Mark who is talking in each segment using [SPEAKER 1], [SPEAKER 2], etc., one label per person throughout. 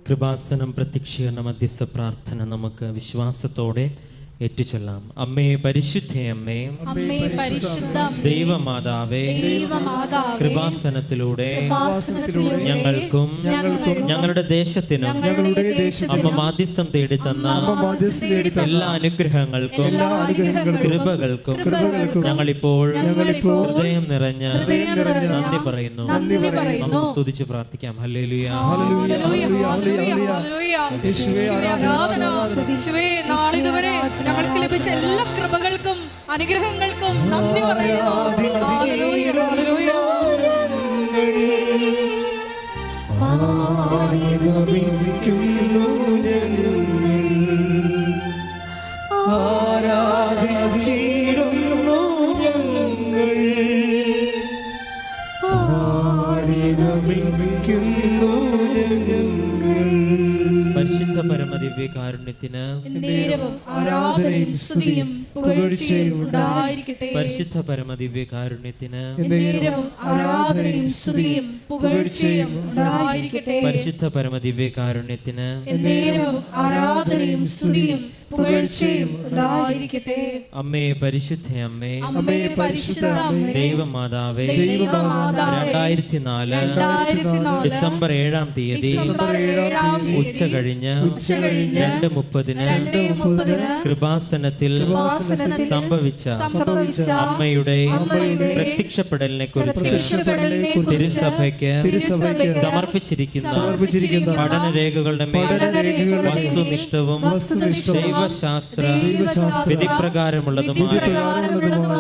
[SPEAKER 1] കൃപാസനം പ്രത്യക്ഷീകരണ മധ്യസ്ഥ പ്രാർത്ഥന നമുക്ക് വിശ്വാസത്തോടെ ഏറ്റുചൊല്ലാം. അമ്മേ പരിശുദ്ധേ അമ്മേ, ദൈവമാതാവേ, കൃപാസനത്തിലൂടെ ഞങ്ങൾക്കും ഞങ്ങളുടെ ദേശത്തിനും അമ്മ മാധ്യസ്ഥം തേടി തന്ന എല്ലാ അനുഗ്രഹങ്ങൾക്കും കൃപകൾക്കും ഞങ്ങളിപ്പോൾ ഹൃദയം നിറഞ്ഞ നന്ദി പറയുന്നു. നമുക്ക് സ്തുതിച്ച് പ്രാർത്ഥിക്കാം. ഹല്ലേലൂയ.
[SPEAKER 2] ഞങ്ങൾക്ക് ലഭിച്ച എല്ലാ കൃപകൾക്കും അനുഗ്രഹങ്ങൾക്കും നന്ദി പറയുന്നു.
[SPEAKER 3] ആരാധിച്ചിടുന്നു ഞങ്ങൾ, നമിക്കുന്നു ഞങ്ങൾ.
[SPEAKER 1] പരിശുദ്ധ പരമദിവ്യകാരുണ്യത്തിന്
[SPEAKER 2] ആരാധനയും സ്തുതിയും പുകഴ്ചയും ഉണ്ടായിരിക്കട്ടെ.
[SPEAKER 1] പരിശുദ്ധ പരമദിവ്യകാരുണ്യത്തിന്
[SPEAKER 2] ആരാധനയും സ്തുതിയും പുകഴ്ചയും ഉണ്ടായിരിക്കട്ടെ.
[SPEAKER 1] പരിശുദ്ധ പരമദിവ്യകാരുണ്യത്തിന്
[SPEAKER 2] ആരാധനയും സ്തുതിയും പുകഴ്ചയും ഉണ്ടായിരിക്കട്ടെ.
[SPEAKER 1] അമ്മേ പരിശുദ്ധ അമ്മേ,
[SPEAKER 2] അമ്മേ പരിശുദ്ധ അമ്മേ,
[SPEAKER 1] ദൈവമാതാവേ,
[SPEAKER 2] 2004
[SPEAKER 1] ഡിസംബർ 7-ാം തീയതി ഉച്ച കഴിഞ്ഞ് 2:30 കൃപാസനത്തിൽ സംഭവിച്ച അമ്മയുടെ പ്രത്യക്ഷപ്പെടലിനെ കുറിച്ച് തിരുസഭയ്ക്ക് സമർപ്പിച്ചിരിക്കുന്ന പഠനരേഖകളുടെ മേൽ വസ്തുനിഷ്ഠവും ദൈവശാസ്ത്ര വിധിപ്രകാരമുള്ളതുമായ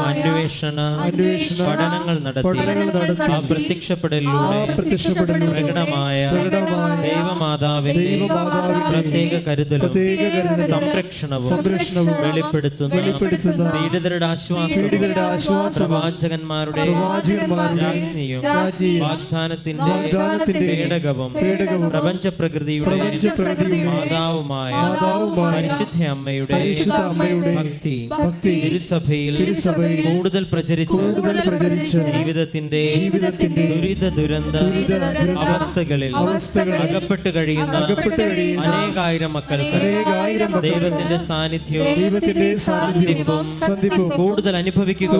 [SPEAKER 1] അന്വേഷണ പഠനങ്ങൾ നടത്തി ആ പ്രത്യക്ഷപ്പെടലിലൂടെ പ്രകടമായ ദൈവമാതാവിന്റെ പ്രത്യേക കരുതലും സംരക്ഷണവും വെളിപ്പെടുത്തുന്ന പീഡിതരുടെ ആശ്വാസം പ്രവാചകന്മാരുടെ രാജ്ഞിയും വാഗ്ദാനത്തിന്റെ പേടകവും പ്രപഞ്ച പ്രകൃതിയുടെ മാതാവുമായ പരിശുദ്ധ അമ്മയുടെ ഭക്തി തിരുസഭയിൽ കൂടുതൽ പ്രചരിച്ച് ജീവിതത്തിന്റെ ദുരിത അവസ്ഥകളിൽ അകപ്പെട്ട് കഴിയുന്ന അനേകായിരം മക്കൾക്ക് ദൈവത്തിന്റെ സാന്നിധ്യവും കൂടുതൽ അനുഭവിക്കുക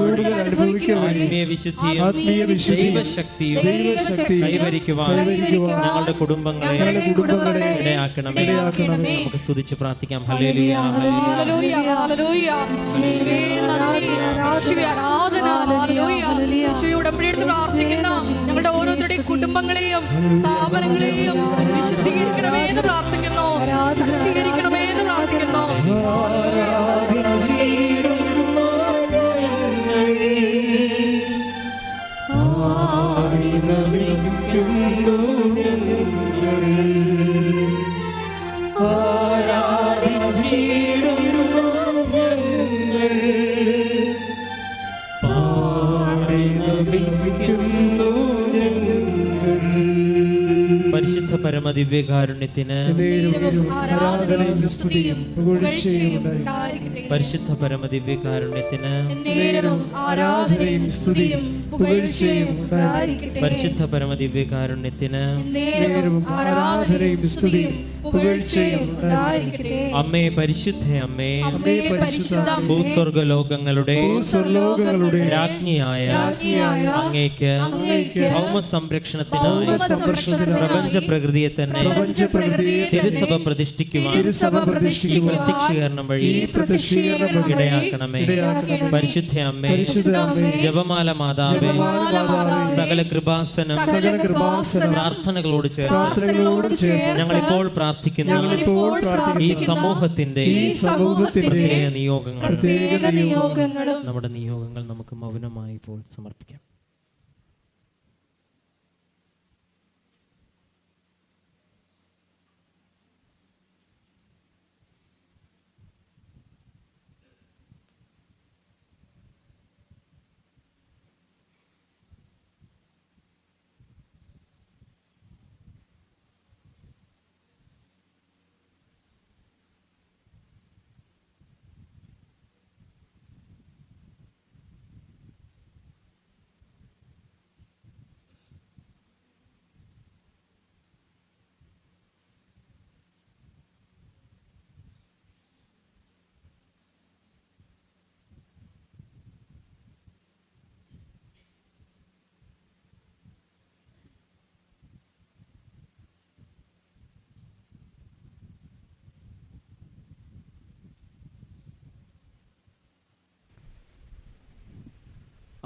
[SPEAKER 1] ആത്മീയ വിശുദ്ധിയും ദൈവശക്തിയും കൈവരിക്കുവാൻ ഞങ്ങളുടെ കുടുംബങ്ങളെ ഇടയാക്കണമേ. നമുക്ക് സ്തുതിച്ച് പ്രാർത്ഥിക്കാം. ഹല്ലേലൂയ,
[SPEAKER 2] ഹല്ലേലൂയ, ഹല്ലേലൂയ. യേശുവേ നന്ദി, യേശുവേ ആരാധന, ഹല്ലേലൂയ. യേശുവോട് പ്രിയപ്പെട്ട പ്രാർത്ഥിക്കുന്ന ഞങ്ങളുടെ ഓരോരുത്തരുടെയും കുടുംബങ്ങളെയും സ്ഥാപനങ്ങളെയും വിശുദ്ധീകരിക്കണമേ എന്ന് പ്രാർത്ഥിക്കുന്നു, ശക്തീകരിക്കണമേ എന്ന് പ്രാർത്ഥിക്കുന്നു.
[SPEAKER 1] പരിശുദ്ധ പരമദിവ്യകാരുണ്യത്തിന്
[SPEAKER 3] ആരാധനയും സ്തുതിയും പുകഴ്ചയും ഉണ്ടായിരിക്കട്ടെ.
[SPEAKER 1] പരിശുദ്ധ പരമദിവ്യകാരുണ്യത്തിന്
[SPEAKER 3] ആരാധനയും സ്തുതിയും പുകഴ്ചയും ഉണ്ടായിരിക്കട്ടെ.
[SPEAKER 1] പരിശുദ്ധ പരമദിവ്യകാരുണ്യത്തിന്
[SPEAKER 3] ആരാധനയും സ്തുതിയും പുകഴ്ചയും ഉണ്ടായിരിക്കട്ടെ.
[SPEAKER 1] അമ്മേ പരിശുദ്ധ അമ്മേ,
[SPEAKER 3] അമ്മേ പരിശുദ്ധ
[SPEAKER 1] ഭൂസ്വർഗലോകങ്ങളുടെ രാജ്ഞിയായ അങ്ങേക്ക് ഭൗമ സംരക്ഷണത്തിനായി പ്രപഞ്ച പ്രകൃതിയെ തന്നെ തിരുസഭ പ്രതിഷ്ഠിക്കുവാൻ ഈ പ്രത്യക്ഷീകരണം വഴി ഇടയാക്കണമേ. പരിശുദ്ധ അമ്മേ, ജപമാല മാതാവേ, സകല കൃപാസനം പ്രാർത്ഥനകളോട് ചേർന്ന് ഞങ്ങളിപ്പോൾ പ്രാർത്ഥിക്കുന്നു ഈ സമൂഹത്തിന്റെ നിയോഗങ്ങൾ. നമ്മുടെ നിയോഗങ്ങൾ നമുക്ക് മൗനമായി ഇപ്പോൾ സമർപ്പിക്കാം.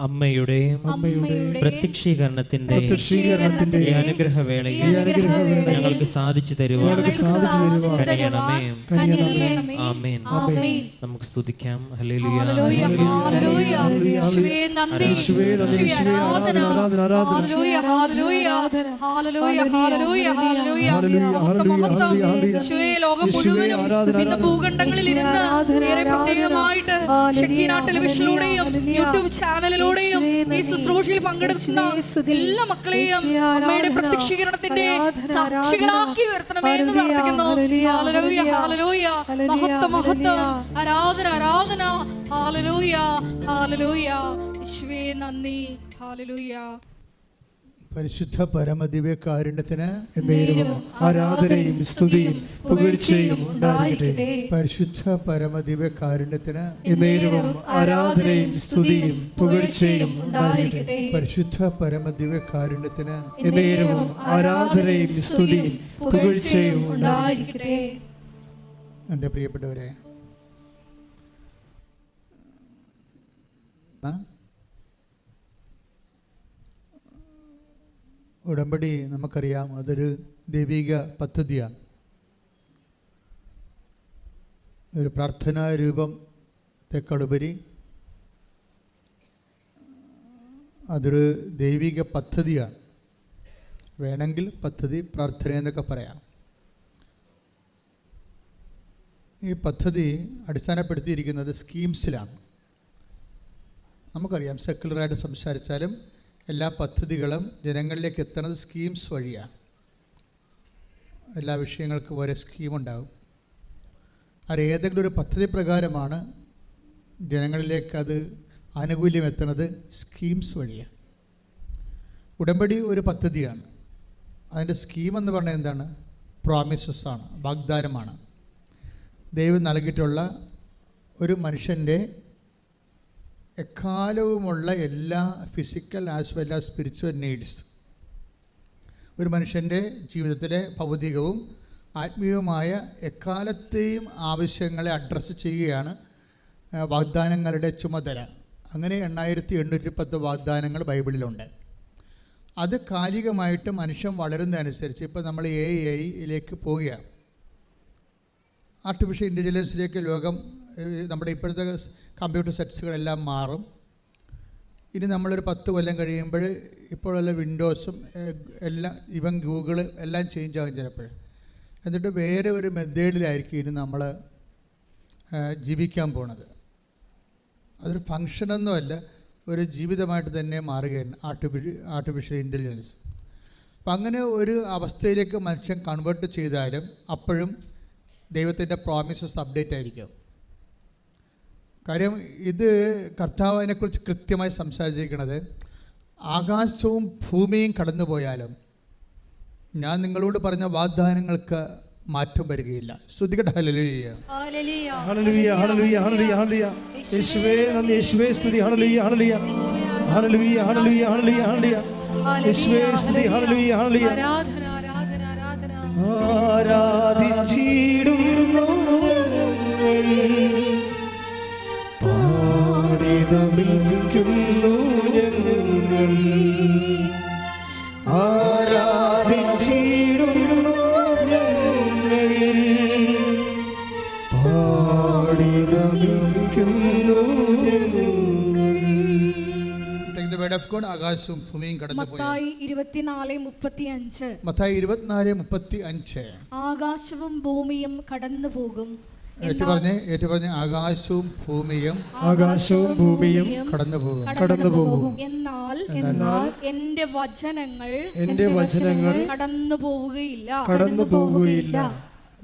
[SPEAKER 1] അമ്മയുടെ പ്രത്യക്ഷീകരണത്തിന്റെ ഈ അനുഗ്രഹവേളയിൽ ഞങ്ങൾക്ക് സാധിച്ചു തരുവാൻ കനിയണമേ. ആമേൻ. നമുക്ക് സ്തുതിക്കാം. ഹല്ലേലൂയ.
[SPEAKER 2] ഹല്ലേലൂയ, ഹല്ലേലൂയ. യേശുവേ നന്ദി, യേശുവേ ആരാധന. ഹല്ലേലൂയ, ഹല്ലേലൂയ, ഹല്ലേലൂയ, ഹല്ലേലൂയ, ഹല്ലേലൂയ. മഹത്വം. യേശുവേ ലോകം മുഴുവനും ഇന്ന് ഭൂഖണ്ഡങ്ങളിൽ ഇരുന്ന് ഏറെ പ്രത്യേകമായിട്ട് ഷക്കീന ടെലിവിഷനിലൂടെയും യൂട്യൂബ് ചാനലിലൂടെയും ഈ ശുശ്രൂഷയിൽ പങ്കെടുക്കുന്ന എല്ലാ മക്കളെയും അമ്മയുടെ പ്രത്യക്ഷീകരണത്തിന്റെ സാക്ഷികളാക്കി ഉയർത്തണമേ എന്ന് പ്രാർത്ഥിക്കുന്നു. Hallelujah, hallelujah. മഹത്വം, മഹത്വം. ആരാധന, ആരാധന. ഹല്ലേലൂയ, ഹല്ലേലൂയ. യേശുവേ നന്ദി. ഹല്ലേലൂയ.
[SPEAKER 4] പരിശുദ്ധ പരമദിവ്യകാരുണ്യത്തിന്
[SPEAKER 3] ആരാധനയും സ്തുതിയും പുകഴ്ചയും ഉണ്ടായിരിക്കട്ടെ.
[SPEAKER 4] പരിശുദ്ധ പരമദിവ്യകാരുണ്യത്തിന്
[SPEAKER 3] ആരാധനയും സ്തുതിയും പുകഴ്ചയും ഉണ്ടായിരിക്കട്ടെ.
[SPEAKER 4] പരിശുദ്ധ പരമദിവ്യകാരുണ്യത്തിന്
[SPEAKER 3] ആരാധനയും സ്തുതിയും പുകഴ്ചയും ഉണ്ടായിരിക്കട്ടെ.
[SPEAKER 4] എൻ്റെ പ്രിയപ്പെട്ടവരെ, ഉടമ്പടി നമുക്കറിയാം, അതൊരു ദൈവിക പദ്ധതിയാണ്. ഒരു പ്രാർത്ഥനാ രൂപത്തെക്കാളുപരി അതൊരു ദൈവിക പദ്ധതിയാണ്. വേണമെങ്കിൽ പദ്ധതി പ്രാർത്ഥന എന്നൊക്കെ പറയാം. ഈ പദ്ധതി അടിസ്ഥാനപ്പെടുത്തിയിരിക്കുന്നത് സ്കീംസിലാണ്. നമുക്കറിയാം, സെക്കുലറായിട്ട് സംസാരിച്ചാലും എല്ലാ പദ്ധതികളും ജനങ്ങളിലേക്ക് എത്തുന്നത് സ്കീംസ് വഴിയാണ്. എല്ലാ വിഷയങ്ങൾക്കും ഒരേ സ്കീമുണ്ടാകും. അത് ഏതെങ്കിലും ഒരു പദ്ധതി പ്രകാരമാണ് ജനങ്ങളിലേക്ക് അത് ആനുകൂല്യം എത്തുന്നത് സ്കീംസ് വഴിയാണ്. ഉടമ്പടി ഒരു പദ്ധതിയാണ്. അതിൻ്റെ സ്കീമെന്ന് പറഞ്ഞാൽ എന്താണ്? പ്രോമിസസ് ആണ്, വാഗ്ദാനമാണ്. ദൈവം നൽകിയിട്ടുള്ള ഒരു മനുഷ്യൻ്റെ എക്കാലവുമുള്ള എല്ലാ physical as well as spiritual needs, ഒരു മനുഷ്യൻ്റെ ജീവിതത്തിലെ ഭൗതികവും ആത്മീയവുമായ എക്കാലത്തെയും ആവശ്യങ്ങളെ അഡ്രസ്സ് ചെയ്യുകയാണ് വാഗ്ദാനങ്ങളുടെ ചുമതല. അങ്ങനെ 8810 വാഗ്ദാനങ്ങൾ ബൈബിളിലുണ്ട്. അത് കാലികമായിട്ട് മനുഷ്യൻ വളരുന്നതനുസരിച്ച് ഇപ്പോൾ നമ്മൾ AI-യിലേക്ക് പോവുകയാണ്. ആർട്ടിഫിഷ്യൽ ഇൻ്റലിജൻസിലേക്ക് ലോകം, നമ്മുടെ ഇപ്പോഴത്തെ കമ്പ്യൂട്ടർ സെറ്റ്സുകളെല്ലാം മാറും. ഇനി നമ്മളൊരു 10 കൊല്ലം കഴിയുമ്പോൾ ഇപ്പോഴുള്ള വിൻഡോസും എല്ലാം, ഇവൻ ഗൂഗിൾ എല്ലാം ചേഞ്ച് ആകും ചിലപ്പോൾ. എന്നിട്ട് വേറെ ഒരു മെത്തേഡിലായിരിക്കും ഇനി നമ്മൾ ജീവിക്കാൻ പോണത്. അതൊരു ഫങ്ഷനൊന്നുമല്ല, ഒരു ജീവിതമായിട്ട് തന്നെ മാറുകയാണ് ആർട്ടിഫിഷ്യൽ ഇൻ്റലിജൻസ്. അപ്പം അങ്ങനെ ഒരു അവസ്ഥയിലേക്ക് മനുഷ്യൻ കൺവേർട്ട് ചെയ്താലും അപ്പോഴും ദൈവത്തിൻ്റെ പ്രോമിസസ് അപ്ഡേറ്റ് ആയിരിക്കും. കാര്യം ഇത് കർത്താവിനെക്കുറിച്ച് കൃത്യമായി സംസാരിച്ചിരിക്കുന്നത്, ആകാശവും ഭൂമിയും കടന്നു പോയാലും ഞാൻ നിങ്ങളോട് പറഞ്ഞ വാഗ്ദാനങ്ങൾക്ക് മാറ്റം വരികയില്ല. സ്തുതിക്കട്ടെ. ഹല്ലേലൂയ,
[SPEAKER 3] ഹല്ലേലൂയ, ഹല്ലേലൂയ, ഹല്ലേലൂയ, ഹല്ലേലൂയ. യേശുവേ നന്ദി, യേശുവേ സ്തുതി. ഹല്ലേലൂയ, ഹല്ലേലൂയ, ഹല്ലേലൂയ, ഹല്ലേലൂയ, ഹല്ലേലൂയ, ഹല്ലേലൂയ. യേശുവേ സ്തുതി. ഹല്ലേലൂയ, ഹല്ലേലൂയ.
[SPEAKER 2] ആരാധന, ആരാധന, ആരാധന.
[SPEAKER 3] ആരാധിച്ചിടുന്നു പാടി നമിക്കുന്നു ഞങ്ങൾ. ആരാധിച്ചിടുന്നു ഞങ്ങൾ പാടി നമിക്കുന്നു ഞങ്ങൾ.
[SPEAKER 4] ആകാശവും ഭൂമിയും കടന്നു പോയി.
[SPEAKER 2] മത്തായി 24:35.
[SPEAKER 4] മത്തായി 24:35.
[SPEAKER 2] ആകാശവും ഭൂമിയും കടന്നു പോകും.
[SPEAKER 4] ഏറ്റു പറഞ്ഞ് ആകാശവും ഭൂമിയും കടന്നു പോകും.
[SPEAKER 2] എന്നാൽ എന്റെ വചനങ്ങൾ കടന്നു പോവുകയില്ല.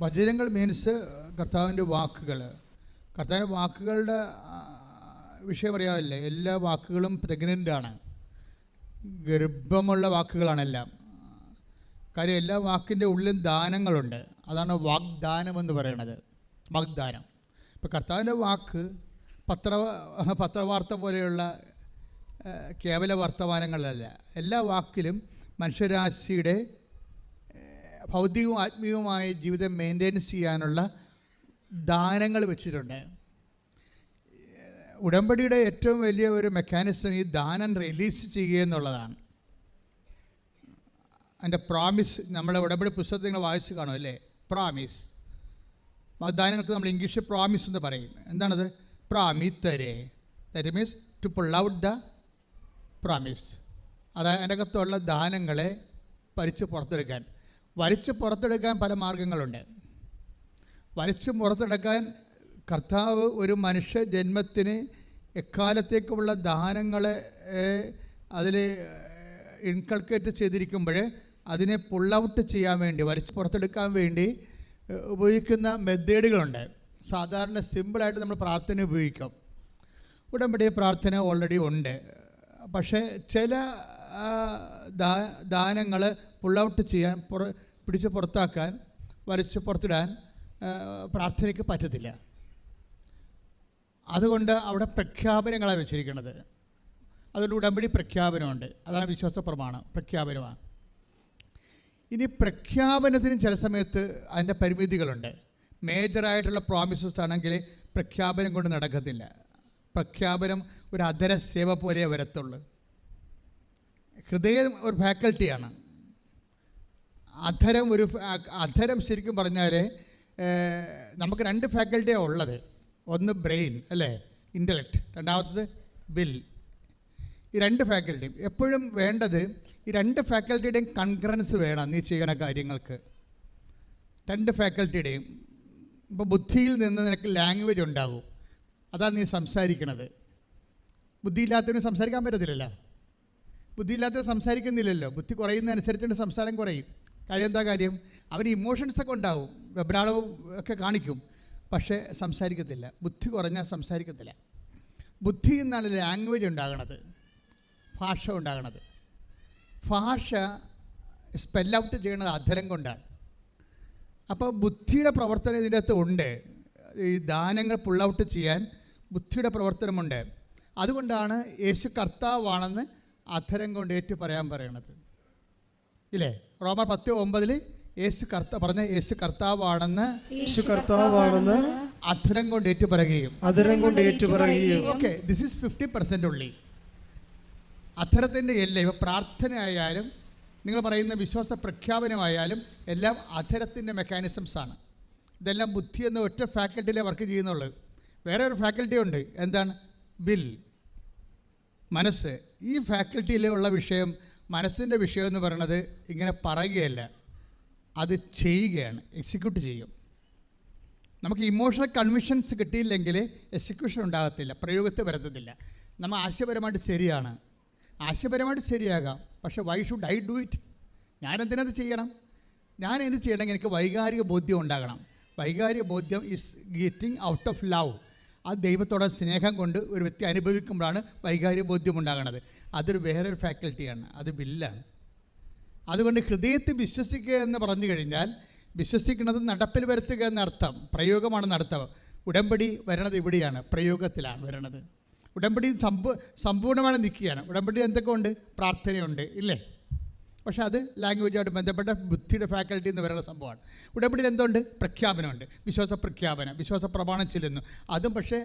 [SPEAKER 4] വചനങ്ങൾ മീൻസ് കർത്താവിൻ്റെ വാക്കുകൾ. കർത്താവിൻ്റെ വാക്കുകളുടെ വിഷയം അറിയാമല്ലേ? എല്ലാ വാക്കുകളും പ്രഗ്നൻ്റാണ്, ഗർഭമുള്ള വാക്കുകളാണെല്ലാം. കാര്യം എല്ലാ വാക്കിൻ്റെ ഉള്ളിലും ദാനങ്ങളുണ്ട്. അതാണ് വാഗ്ദാനം എന്ന് പറയുന്നത്. വാഗ്ദാനം. ഇപ്പോൾ കർത്താവിൻ്റെ വാക്ക് പത്രവാർത്ത പോലെയുള്ള കേവല വർത്തമാനങ്ങളല്ല. എല്ലാ വാക്കിലും മനുഷ്യരാശിയുടെ ഭൗതികവും ആത്മീയവുമായ ജീവിതം മെയിൻറ്റെയിൻസ് ചെയ്യാനുള്ള ദാനങ്ങൾ വെച്ചിട്ടുണ്ട്. ഉടമ്പടിയുടെ ഏറ്റവും വലിയ ഒരു മെക്കാനിസം ഈ ദാനം റിലീസ് ചെയ്യുക എന്നുള്ളതാണ്. അതിൻ്റെ പ്രോമിസ് നമ്മളെ ഉടമ്പടി പുസ്തകത്തിൽ നിങ്ങൾ വായിച്ച് കാണും അല്ലേ? പ്രോമിസ്. വാഗ്ദാനങ്ങൾക്ക് നമ്മൾ ഇംഗ്ലീഷിൽ പ്രോമിസ് എന്ന് പറയും. എന്താണത്? പ്രാമിത്തരേ. That means to pull out the promise. അതായത് അതിനകത്തുള്ള ദാനങ്ങളെ വലിച്ച് പുറത്തെടുക്കാൻ പല മാർഗങ്ങളുണ്ട്. വലിച്ച് പുറത്തെടുക്കാൻ കർത്താവ് ഒരു മനുഷ്യ ജന്മത്തിന് എക്കാലത്തേക്കുമുള്ള ദാനങ്ങളെ അതിൽ ഇൻകൾക്കേറ്റ് ചെയ്തിരിക്കുമ്പോൾ അതിനെ പുൾ ഔട്ട് ചെയ്യാൻ വേണ്ടി, വലിച്ച് പുറത്തെടുക്കാൻ വേണ്ടി ഉപയോഗിക്കുന്ന മെത്തേഡുകളുണ്ട്. സാധാരണ സിമ്പിളായിട്ട് നമ്മൾ പ്രാർത്ഥന ഉപയോഗിക്കും. ഉടമ്പടി പ്രാർത്ഥന ഓൾറെഡി ഉണ്ട്. പക്ഷേ ചില ദാനങ്ങൾ പുൾ ഔട്ട് ചെയ്യാൻ, പിടിച്ച് പുറത്താക്കാൻ, വലിച്ച് പുറത്തിടാൻ പ്രാർത്ഥനയ്ക്ക് പറ്റത്തില്ല. അതുകൊണ്ട് അവിടെ പ്രഖ്യാപനങ്ങളാണ് വെച്ചിരിക്കുന്നത്. അതുകൊണ്ട് ഉടമ്പടി പ്രഖ്യാപനമുണ്ട്. അതാണ് വിശ്വാസ പ്രമാണം, പ്രഖ്യാപനമാണ്. ഇനി പ്രഖ്യാപനത്തിന് ചില സമയത്ത് അതിൻ്റെ പരിമിതികളുണ്ട്. മേജറായിട്ടുള്ള പ്രോമിസസ് ആണെങ്കിൽ പ്രഖ്യാപനം കൊണ്ട് നടക്കത്തില്ല. പ്രഖ്യാപനം ഒരു അധര സേവ പോലെ വരത്തുള്ളൂ. ഹൃദയം ഒരു ഫാക്കൽറ്റിയാണ്. അധരം ശരിക്കും പറഞ്ഞാൽ നമുക്ക് 2 ഫാക്കൽറ്റിയാണ് ഉള്ളത്. ഒന്ന് ബ്രെയിൻ അല്ലേ, ഇൻ്റലക്റ്റ്. രണ്ടാമത്തത് വിൽ. ഈ 2 ഫാക്കൽറ്റിയും എപ്പോഴും വേണ്ടത്, ഈ 2 ഫാക്കൽറ്റിയുടെയും കൺകറൻസ് വേണം നീ ചെയ്യുന്ന കാര്യങ്ങൾക്ക്. 2 ഫാക്കൽറ്റിയുടെയും. ഇപ്പോൾ ബുദ്ധിയിൽ നിന്ന് നിനക്ക് ലാംഗ്വേജ് ഉണ്ടാകും, അതാണ് നീ സംസാരിക്കണത്. ബുദ്ധിയില്ലാത്തവന് സംസാരിക്കാൻ പറ്റത്തില്ലല്ലോ. ബുദ്ധിയില്ലാത്തവർ സംസാരിക്കുന്നില്ലല്ലോ. ബുദ്ധി കുറയുന്നതനുസരിച്ചുകൊണ്ട് സംസാരം കുറയും. കാര്യം എന്താ കാര്യം? അവന് ഇമോഷൻസൊക്കെ ഉണ്ടാവും, വെബ്രാളവും ഒക്കെ കാണിക്കും, പക്ഷേ സംസാരിക്കത്തില്ല. ബുദ്ധി കുറഞ്ഞാൽ സംസാരിക്കത്തില്ല. ബുദ്ധിയിൽ നിന്നാണ് ലാംഗ്വേജ് ഉണ്ടാകണത്, ഭാഷ ഉണ്ടാകണത്. ഭാഷ സ്പെൽ ഔട്ട് ചെയ്യണത് അധരം കൊണ്ടാണ്. അപ്പോൾ ബുദ്ധിയുടെ പ്രവർത്തനം ഇതിൻ്റെ അകത്ത് ഉണ്ട്. ഈ ദാനങ്ങൾ പുൾ ഔട്ട് ചെയ്യാൻ ബുദ്ധിയുടെ പ്രവർത്തനമുണ്ട്. അതുകൊണ്ടാണ് യേശു കർത്താവാണെന്ന് അധരം കൊണ്ട് ഏറ്റു പറയാൻ പറയണത് ഇല്ലേ? റോമർ 10:9 യേശു കർത്താവാണെന്ന് അധരം കൊണ്ട് ഏറ്റു പറയുകയും. ഓക്കെ, ദിസ് ഈസ് 50% ഉള്ളി. അധരത്തിൻ്റെ എല്ലാം, ഇപ്പോൾ പ്രാർത്ഥനയായാലും നിങ്ങൾ പറയുന്ന വിശ്വാസ പ്രഖ്യാപനമായാലും എല്ലാം അധരത്തിൻ്റെ മെക്കാനിസംസാണ്. ഇതെല്ലാം ബുദ്ധി എന്ന ഒറ്റ ഫാക്കൽറ്റിയിലേ വർക്ക് ചെയ്യുന്നുള്ളൂ. വേറെ ഒരു ഫാക്കൽറ്റി ഉണ്ട്. എന്താണ്? വിൽ, മനസ്സ്. ഈ ഫാക്കൽറ്റിയിലുള്ള വിഷയം, മനസ്സിൻ്റെ വിഷയം എന്ന് പറയുന്നത് ഇങ്ങനെ പറയുകയല്ല, അത് ചെയ്യുകയാണ്, എക്സിക്യൂട്ട് ചെയ്യും. നമുക്ക് ഇമോഷണൽ കൺവിഷൻസ് കിട്ടിയില്ലെങ്കിൽ എക്സിക്യൂഷൻ ഉണ്ടാകത്തില്ല, പ്രയോഗത്തിൽ വരത്തില്ല. നമ്മൾ ആശയപരമായിട്ട് ശരിയാണ്, ആശയപരമായിട്ട് ശരിയാകാം, പക്ഷേ why should I do it? ഞാനെന്തിനത് ചെയ്യണം? ഞാൻ എന്ത് ചെയ്യണമെങ്കിൽ എനിക്ക് വൈകാരിക ബോധ്യം ഉണ്ടാകണം. വൈകാരിക ബോധ്യം is getting out of love. ആ ദൈവത്തോടെ സ്നേഹം കൊണ്ട് ഒരു വ്യക്തി അനുഭവിക്കുമ്പോഴാണ് വൈകാരിക ബോധ്യം ഉണ്ടാകുന്നത്. അതൊരു വേറൊരു ഫാക്കൽറ്റിയാണ്, അത് വില്ലാണ്. അതുകൊണ്ട് ഹൃദയത്തിൽ വിശ്വസിക്കുക എന്ന് പറഞ്ഞു കഴിഞ്ഞാൽ വിശ്വസിക്കുന്നത് നടപ്പിൽ വരുത്തുക എന്നർത്ഥം. പ്രയോഗമാണ് നടത്തം. ഉടമ്പടി വരണത് ഇവിടെയാണ്, പ്രയോഗത്തിലാണ് വരണത്. ഉടമ്പടി സമ്പൂർണ്ണമായി നിൽക്കുകയാണ്. ഉടമ്പടി എന്തൊക്കെ ഉണ്ട്? പ്രാർത്ഥനയുണ്ട് ഇല്ലേ? പക്ഷേ അത് ലാംഗ്വേജുമായിട്ട് ബന്ധപ്പെട്ട ബുദ്ധിയുടെ ഫാക്കൽറ്റി എന്ന് പറയുന്ന സംഭവമാണ്. ഉടമ്പടിയിൽ എന്തുണ്ട്? പ്രഖ്യാപനമുണ്ട്, വിശ്വാസ പ്രഖ്യാപനം, വിശ്വാസ പ്രമാണം ചെല്ലുന്നു. അതും പക്ഷേ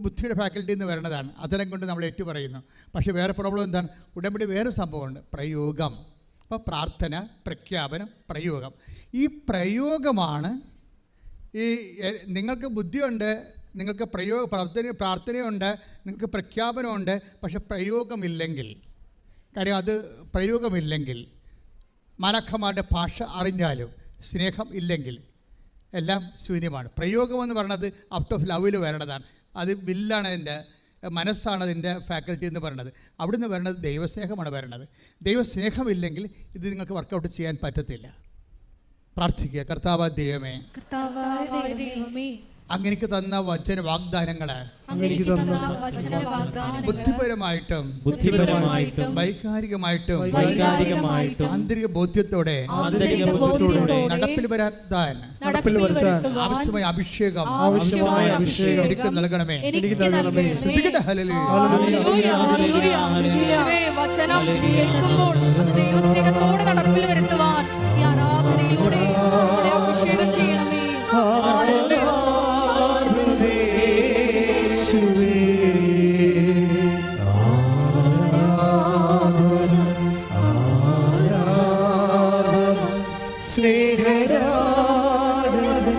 [SPEAKER 4] ബുദ്ധിയുടെ ഫാക്കൽറ്റി എന്ന് പറയുന്നതാണ്. അതരം കൊണ്ട് നമ്മൾ ഏറ്റു പറയുന്നു. പക്ഷേ വേറെ പ്രോബ്ലം എന്താണ്? ഉടമ്പടി വേറെ സംഭവമുണ്ട്, പ്രയോഗം. അപ്പോൾ പ്രാർത്ഥന, പ്രഖ്യാപനം, പ്രയോഗം. ഈ പ്രയോഗമാണ് ഈ നിങ്ങൾക്ക് ബുദ്ധിയുണ്ട്, നിങ്ങൾക്ക് പ്രാർത്ഥനയുണ്ട്, നിങ്ങൾക്ക് പ്രഖ്യാപനമുണ്ട്, പക്ഷെ പ്രയോഗമില്ലെങ്കിൽ, കാര്യം അത് പ്രയോഗമില്ലെങ്കിൽ, മാലാഖമാരുടെ ഭാഷ അറിഞ്ഞാലും സ്നേഹം ഇല്ലെങ്കിൽ എല്ലാം ശൂന്യമാണ്. പ്രയോഗമെന്ന് പറയുന്നത് ഔട്ട് ഓഫ് ലവിൽ വരണതാണ്. അത് വില്ലാണ്, അതിൻ്റെ മനസ്സാണ് അതിൻ്റെ ഫാക്കൽറ്റി എന്ന് പറയുന്നത്. അവിടുന്ന് വരണത് ദൈവസ്നേഹമാണ് വരണത്. ദൈവസ്നേഹമില്ലെങ്കിൽ ഇത് നിങ്ങൾക്ക് വർക്കൗട്ട് ചെയ്യാൻ പറ്റത്തില്ല. പ്രാർത്ഥിക്കുക. കർത്താവായ ദൈവമേ, അങ്ങനെക്ക് തന്ന വചന വാഗ്ദാനങ്ങള് ബുദ്ധിപരമായിട്ടും വൈകാരികമായിട്ടും ആന്തരിക ബോധ്യത്തോടെ നടപ്പിൽ വരുത്താൻ ആവശ്യമായ അഭിഷേകം എനിക്ക് നൽകണമേ.
[SPEAKER 2] ദൈവസ്നേഹത്തോടെ നടപ്പിൽ വരുത്തുവാൻ ഈ ആരാധനയിലൂടെ അഭിഷേകം ചെയ്യണമേ.
[SPEAKER 3] യേശുവേ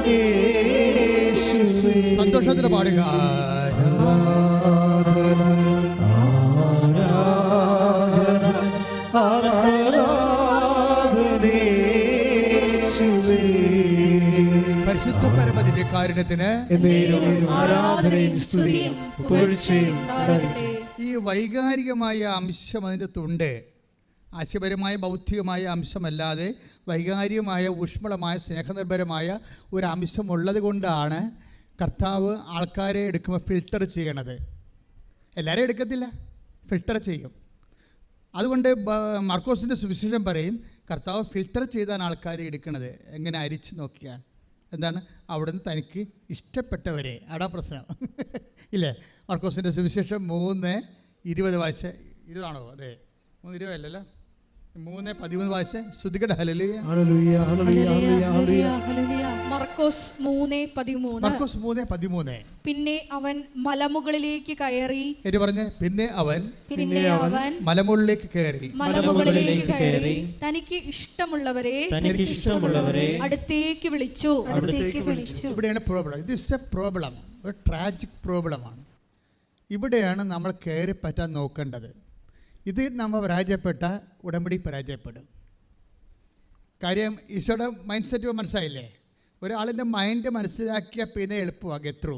[SPEAKER 3] യേശുവേ.
[SPEAKER 4] സന്തോഷത്തിന് പാടുക.
[SPEAKER 3] ആരാധന ആരാധന ആരാധന യേശുവേ.
[SPEAKER 4] പരിശുദ്ധ പരമതിന്റെ കാരുണ്യത്തിന്
[SPEAKER 3] എന്നേരവും ആരാധനയും സ്തുതിയും പുകഴ്ചയും ഉണ്ടാകട്ടെ.
[SPEAKER 4] ഈ വൈകാരികമായ അംശം അതിൻ്റെ തുണ്ട്. ആശയപരമായ ബൗദ്ധികമായ അംശമല്ലാതെ വൈകാരികമായ ഊഷ്മളമായ സ്നേഹനിർഭരമായ ഒരു അംശമുള്ളത് കൊണ്ടാണ് കർത്താവ് ആൾക്കാരെ എടുക്കുമ്പോൾ ഫിൽട്ടർ ചെയ്യണത്. എല്ലാവരും എടുക്കത്തില്ല, ഫിൽട്ടർ ചെയ്യും. അതുകൊണ്ട് മാർക്കോസിൻ്റെ സുവിശേഷം പറയും കർത്താവ് ഫിൽട്ടർ ചെയ്താണ് ആൾക്കാരെ എടുക്കുന്നത്. എങ്ങനെ അരിച്ചു നോക്കിയാൽ എന്താണ്? അവിടുന്ന് തനിക്ക് ഇഷ്ടപ്പെട്ടവരെ. അടാ പ്രശ്നം ഇല്ലേ? മാർക്കോസിൻ്റെ സുവിശേഷം 3:20 വായിച്ച് 20 അതെ 3:20 അല്ലല്ലോ, 3:13 വായിച്ച് ശ്രുതികട. ഹല്ലേലൂയ
[SPEAKER 3] ഹല്ലേലൂയ ഹല്ലേലൂയ ഹല്ലേലൂയ.
[SPEAKER 2] മർക്കോസ് 3:13.
[SPEAKER 4] മർക്കോസ് 3:13.
[SPEAKER 2] പിന്നെ അവൻ മലമുകളിലേക്ക് കയറി.
[SPEAKER 4] എന്ന് പറഞ്ഞ് പിന്നെ അവൻ
[SPEAKER 2] മലമുകളിലേക്ക്
[SPEAKER 1] കയറി
[SPEAKER 2] തനിക്ക് ഇഷ്ടമുള്ളവരെ അടുത്തേക്ക് വിളിച്ചു.
[SPEAKER 4] ഇവിടെയാണ് പ്രോബ്ലം. ഇത് ഇസ് എ പ്രോബ്ലം, ഒരു ട്രാജിക് പ്രോബ്ലമാണ്. ഇവിടെയാണ് നമ്മൾ കയറി പറ്റാൻ നോക്കേണ്ടത്. ഇത് നമ്മൾ പരാജയപ്പെട്ട ഉടമ്പടി പരാജയപ്പെടും. കാര്യം ഈശോയുടെ മൈൻഡ് സെറ്റ് മനസ്സിലായില്ലേ? ഒരാളിൻ്റെ മൈൻഡ് മനസ്സിലാക്കിയാൽ പിന്നെ എളുപ്പമാണ് ഗെറ്റ് ത്രൂ.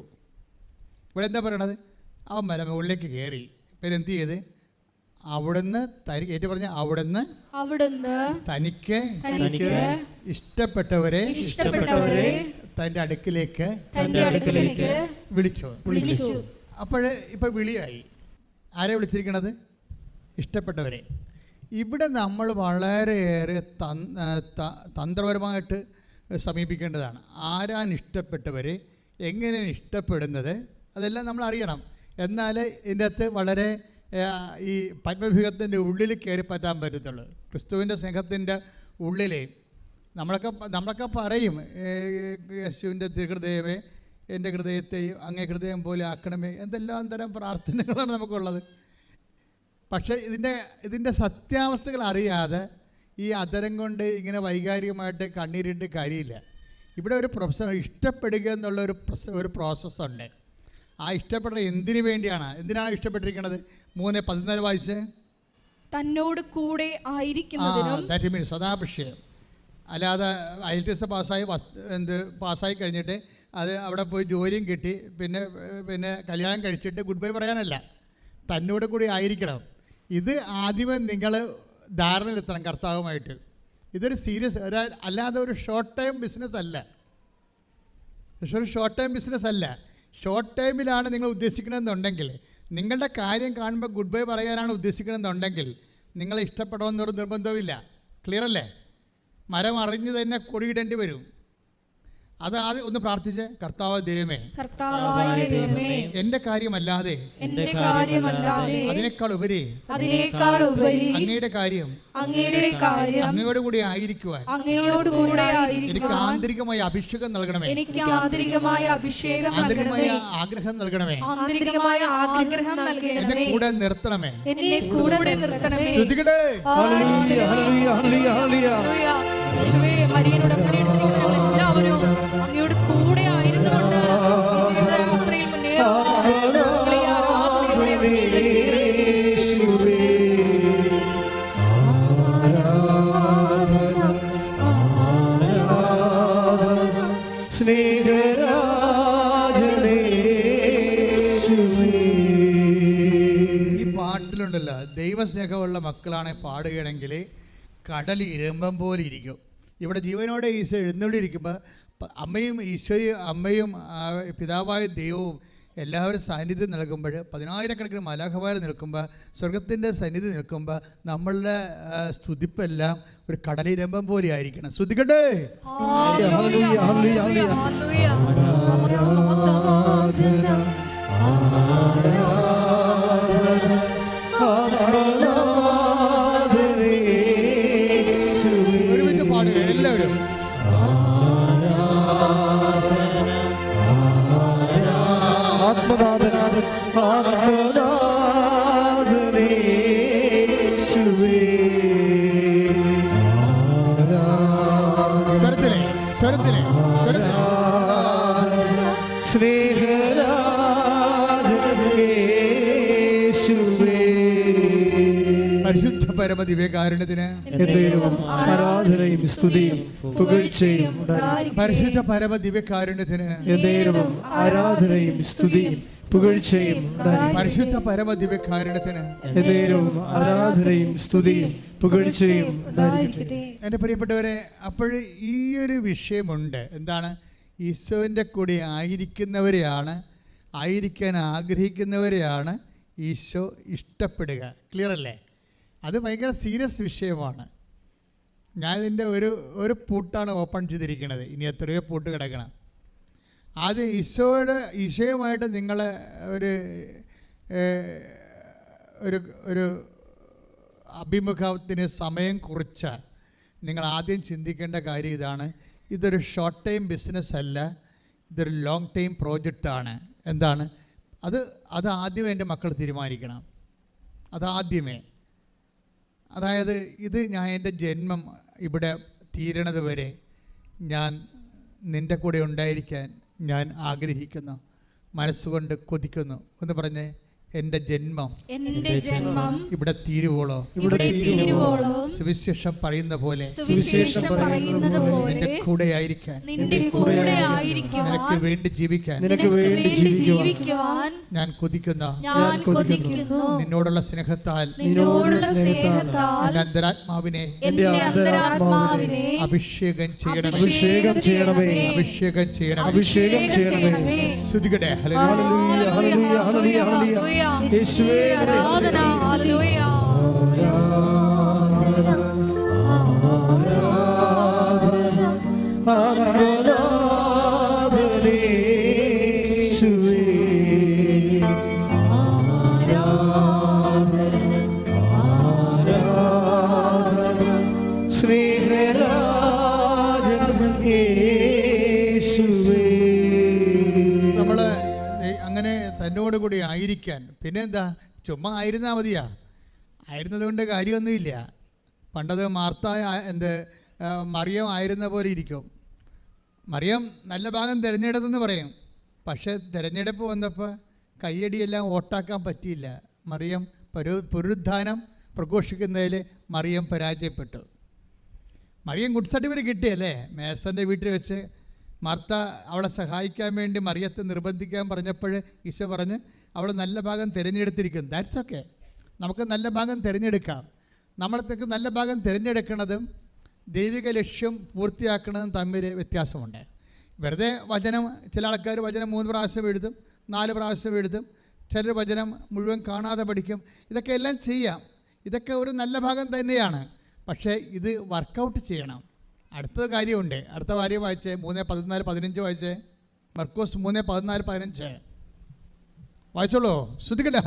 [SPEAKER 4] ഇവിടെ എന്താ പറയണത്? അവൻ മലമുകളിലേക്ക് കയറി. പിന്നെ എന്ത് ചെയ്ത്? അവിടുന്ന് തനിക്ക് ഇഷ്ടപ്പെട്ടവരെ തൻ്റെ അടുക്കിലേക്ക് വിളിച്ചു. അപ്പോഴേ ഇപ്പം വിളിയായി. ആരെ വിളിച്ചിരിക്കണത്? ഇഷ്ടപ്പെട്ടവരെ. ഇവിടെ നമ്മൾ വളരെയേറെ തന്ത്രപരമായിട്ട് സമീപിക്കേണ്ടതാണ്. ആരാണ് ഇഷ്ടപ്പെട്ടവരെ, എങ്ങനെയാണ് ഇഷ്ടപ്പെടുന്നത്, അതെല്ലാം നമ്മൾ അറിയണം. എന്നാൽ ഇതിൻ്റെ അകത്ത് വളരെ ഈ പത്മഭ്യൂഹത്തിൻ്റെ ഉള്ളിൽ കയറി പറ്റാൻ പറ്റത്തുള്ളൂ. ക്രിസ്തുവിൻ്റെ സ്നേഹത്തിൻ്റെ ഉള്ളിൽ നമ്മളൊക്കെ പറയും യേശുവിൻ്റെ തിരുഹൃദയമേ എൻ്റെ ഹൃദയത്തെയും അങ്ങേ ഹൃദയം പോലെ ആക്കണമേ, എന്തെല്ലാം തരം പ്രാർത്ഥനകളാണ് നമുക്കുള്ളത്. പക്ഷേ ഇതിൻ്റെ സത്യാവസ്ഥകൾ അറിയാതെ ഈ അധരം കൊണ്ട് ഇങ്ങനെ വൈകാരികമായിട്ട് കണ്ണീരിട്ട് കാര്യമില്ല. ഇവിടെ ഒരു ഇഷ്ടപ്പെടുക എന്നുള്ള ഒരു പ്രോസസ്സുണ്ട്. ആ ഇഷ്ടപ്പെടുന്നത് എന്തിനു വേണ്ടിയാണ്? എന്തിനാണ് ഇഷ്ടപ്പെട്ടിരിക്കുന്നത്? 3:14 വായിച്ച്.
[SPEAKER 2] തന്നോട് കൂടെ ആയിരിക്കുന്നതിനും.
[SPEAKER 4] That means സദാഭിഷേകം. അല്ലാതെ IELTS പാസ്സായി കഴിഞ്ഞിട്ട് അത് അവിടെ പോയി ജോലിയും കിട്ടി പിന്നെ കല്യാണം കഴിച്ചിട്ട് ഗുഡ് ബൈ പറയാനല്ല. തന്നോട് കൂടി ആയിരിക്കണം. ഇത് ആദ്യമേ നിങ്ങൾ ധാരണയിലെത്തണം കർത്താവുമായിട്ട്. ഇതൊരു സീരിയസ് അല്ലാതെ ഒരു ഷോർട്ട് ടൈം ബിസിനസ് അല്ല. ഷോർട്ട് ടൈമിലാണ് നിങ്ങൾ ഉദ്ദേശിക്കണമെന്നുണ്ടെങ്കിൽ, നിങ്ങളുടെ കാര്യം കാണുമ്പോൾ ഗുഡ് ബൈ പറയാനാണ് ഉദ്ദേശിക്കണമെന്നുണ്ടെങ്കിൽ നിങ്ങളെ ഇഷ്ടപ്പെടണമെന്നൊരു നിർബന്ധമില്ല. ക്ലിയർ അല്ലേ? മരം അറിഞ്ഞ് തന്നെ കൊടിയിടേണ്ടി വരും. അത് ആദ്യം ഒന്ന് പ്രാർത്ഥിച്ച്, കർത്താവ് ദൈവമേ, എന്റെ കാര്യമല്ലാതെ അതിനേക്കാൾ ഉപരി അങ്ങയുടെ കാര്യം അങ്ങയോട് കൂടി ആയിരിക്കുവാൻ എനിക്ക് ആന്തരികമായ അഭിഷേകം നൽകണമേ, ആന്തരികമായ ആഗ്രഹം നൽകണമേ, എന്നെ കൂടെ നിർത്തണമേ. ശ്രുതികടേ.
[SPEAKER 2] എല്ലാവരും അങ്ങയോട് കൂടെ ആയിരുന്നുകൊണ്ട് യാത്രയിൽ
[SPEAKER 4] ഈ പാട്ടിലുണ്ടല്ലോ, ദൈവസ്നേഹമുള്ള മക്കളാണ് പാടുകയാണെങ്കിൽ കടൽ ഇരുമ്പം പോലെ ഇരിക്കും. ഇവിടെ ജീവനോടെ ഈശോ എഴുന്നള്ളിയിരിക്കുമ്പോൾ അമ്മയും പിതാവായ ദൈവവും എല്ലാവരും സാന്നിധ്യം നൽകുമ്പോൾ, 10,000-കണക്കിന് മലാഖമാർ നിൽക്കുമ്പോൾ, സ്വർഗത്തിൻ്റെ സന്നിധി നിൽക്കുമ്പോൾ നമ്മളുടെ സ്തുതിപ്പെല്ലാം ഒരു കടലിരമ്പം പോലെ ആയിരിക്കണം. സ്തുതിക്കട്ടെ. ഒരുമിച്ച് പാടുക എല്ലാവരും. സ്വരത്തിലെ
[SPEAKER 3] സ്നേഹരാജനേശുവേ
[SPEAKER 4] പരിശുദ്ധ പരമ ദിവ്യകാരുണ്യത്തിന്
[SPEAKER 3] ആരാധനയും സ്തുതിയും പുകഴ്ചയും ഉണ്ടായിരിക്കട്ടെ.
[SPEAKER 4] പരിശുദ്ധ പരമ ദിവ്യകാരുണ്യത്തിന്
[SPEAKER 3] എന്നേരവും ആരാധനയും സ്തുതിയും പുകഴ്ചയും ഉണ്ടായിരിക്കട്ടെ.
[SPEAKER 4] പരിശുദ്ധ പരമ ദിവ്യകാരുണ്യത്തിന്
[SPEAKER 3] എന്നേരവും ആരാധനയും സ്തുതിയും പുകഴ്ചയും ഉണ്ടായിരിക്കട്ടെ.
[SPEAKER 4] എൻ്റെ പ്രിയപ്പെട്ടവരെ, അപ്പോൾ ഈ ഒരു വിഷയമുണ്ട്. എന്താണ്? ഈശോൻ്റെ കൂടെ ആയിരിക്കാൻ ആഗ്രഹിക്കുന്നവരെയാണ് ഈശോ ഇഷ്ടപ്പെടുക. ക്ലിയർ അല്ലേ? അത് ഭയങ്കര സീരിയസ് വിഷയമാണ്. ഞാൻ ഇതിൻ്റെ ഒരു പൂട്ടാണ് ഓപ്പൺ ചെയ്തിരിക്കുന്നത്. ഇനി എത്രയോ പൂട്ട് കിടക്കണം. ആദ്യം ഈശോയുമായിട്ട് നിങ്ങൾ ഒരു അഭിമുഖത്തിന് സമയം കുറിച്ച് നിങ്ങൾ ആദ്യം ചിന്തിക്കേണ്ട കാര്യം ഇതാണ്: ഇതൊരു ഷോർട്ട് ടൈം ബിസിനസ് അല്ല, ഇതൊരു ലോങ് ടൈം പ്രോജക്റ്റാണ്. എന്താണ് അത് ആദ്യമേ എൻ്റെ മക്കൾ തീരുമാനിക്കണം. അതാദ്യമേ. അതായത് ഞാൻ എൻ്റെ ജന്മം ഇവിടെ തീരണത് വരെ ഞാൻ നിൻ്റെ കൂടെ ഉണ്ടായിരിക്കാൻ ഞാൻ ആഗ്രഹിക്കുന്നു, മനസ്സുകൊണ്ട് കൊതിക്കുന്നു. എന്ന് പറഞ്ഞേ, എൻ്റെ ജന്മം ഇവിടെ തീരുവോളോ സുവിശേഷം പറയുന്ന പോലെ നിന്റെ കൂടെ ആയിരിക്കാൻ, നിനക്ക് വേണ്ടി ജീവിക്കാൻ ഞാൻ കൊതിക്കുന്നു. നിന്നോടുള്ള സ്നേഹത്താൽ എൻ്റെ അന്തരാത്മാവിനെ അഭിഷേകം ചെയ്യണമേ. സ്തുതിക്കട്ടെ.
[SPEAKER 3] യേശുവേ
[SPEAKER 2] ആരാധന. ഹല്ലേലൂയ.
[SPEAKER 4] നമ്മൾ അങ്ങനെ തന്നോടുകൂടി ആയിരിക്കാൻ, പിന്നെ എന്താ, ചുമ്മാ ആയിരുന്നാൽ മതിയാ? ആയിരുന്നത് കൊണ്ട് കാര്യമൊന്നുമില്ല. പണ്ടത് മറിയം ആയിരുന്ന പോലെ ഇരിക്കും. മറിയം നല്ല ഭാഗം തിരഞ്ഞെടുത്തെന്ന് പറയും. പക്ഷേ തിരഞ്ഞെടുപ്പ് വന്നപ്പോൾ കയ്യടിയെല്ലാം വോട്ടാക്കാൻ പറ്റിയില്ല. മറിയം പുനരുദ്ധാനം പ്രഘോഷിക്കുന്നതിൽ മറിയം പരാജയപ്പെട്ടു. മറിയം ഗുഡ് സർട്ടിഫിക്കറ്റ് കിട്ടിയല്ലേ? മേസൻ്റെ വീട്ടിൽ വെച്ച് മാർത്ത അവളെ സഹായിക്കാൻ വേണ്ടി മറിയത്തെ നിർബന്ധിക്കാൻ പറഞ്ഞപ്പോൾ ഈശോ പറഞ്ഞ് അവൾ നല്ല ഭാഗം തിരഞ്ഞെടുത്തിരിക്കുന്നു. That's okay. നമുക്ക് നല്ല ഭാഗം തിരഞ്ഞെടുക്കാം. നമ്മളത്തേക്ക് നല്ല ഭാഗം തിരഞ്ഞെടുക്കുന്നതും ദൈവിക ലക്ഷ്യം പൂർത്തിയാക്കുന്നതും തമ്മിൽ വ്യത്യാസമുണ്ട്. വെറുതെ വചനം, ചില ആൾക്കാർ വചനം 3 പ്രാവശ്യം എഴുതും, 4 പ്രാവശ്യം എഴുതും, ചിലർ വചനം മുഴുവൻ കാണാതെ പഠിക്കും. ഇതൊക്കെ എല്ലാം ചെയ്യാം. ഇതൊക്കെ ഒരു നല്ല ഭാഗം തന്നെയാണ്. പക്ഷേ ഇത് വർക്കൗട്ട് ചെയ്യണം. അടുത്ത കാര്യമുണ്ട്. അടുത്ത കാര്യം വായിച്ചേ, 3:14-15 വായിച്ചേ. മർക്കോസ് 3:14-15 വായിച്ചോളൂ. ശ്രദ്ധിക്കട്ടെ.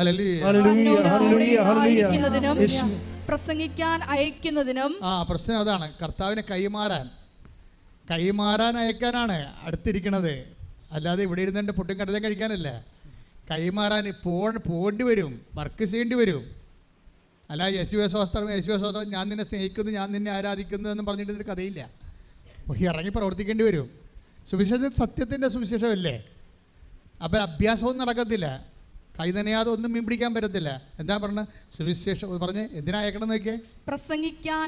[SPEAKER 2] പ്രസംഗിക്കാൻ അയക്കുന്നതിനും.
[SPEAKER 4] പ്രശ്നം അതാണ്. കർത്താവിനെ കൈമാറാൻ അയക്കാനാണ് അടുത്തിരിക്കുന്നത്. അല്ലാതെ ഇവിടെ ഇരുന്നിട്ട് പുട്ടും കടലയും കഴിക്കാനല്ല. കൈമാറാൻ പോകേണ്ടി വരും, വർക്ക് ചെയ്യേണ്ടി വരും. അല്ല യേശുവസ്തോത്രം ഞാൻ നിന്നെ സ്നേഹിക്കുന്നു, ഞാൻ നിന്നെ ആരാധിക്കുന്നു എന്ന് പറഞ്ഞിട്ട് ഇതിന് കഥയില്ല. ഇറങ്ങി പ്രവർത്തിക്കേണ്ടി വരും. സുവിശേഷം സത്യത്തിൻ്റെ സുവിശേഷമല്ലേ? അപ്പം അഭ്യാസമൊന്നും നടക്കത്തില്ല. കൈ നനയാതെ ഒന്നും മീൻ പിടിക്കാൻ പറ്റത്തില്ല. എന്താ പറഞ്ഞ സുവിശേഷം പറഞ്ഞ് എന്തിനാ അയക്കണം എന്ന് നോക്കിയേ?
[SPEAKER 2] പ്രസംഗിക്കാൻ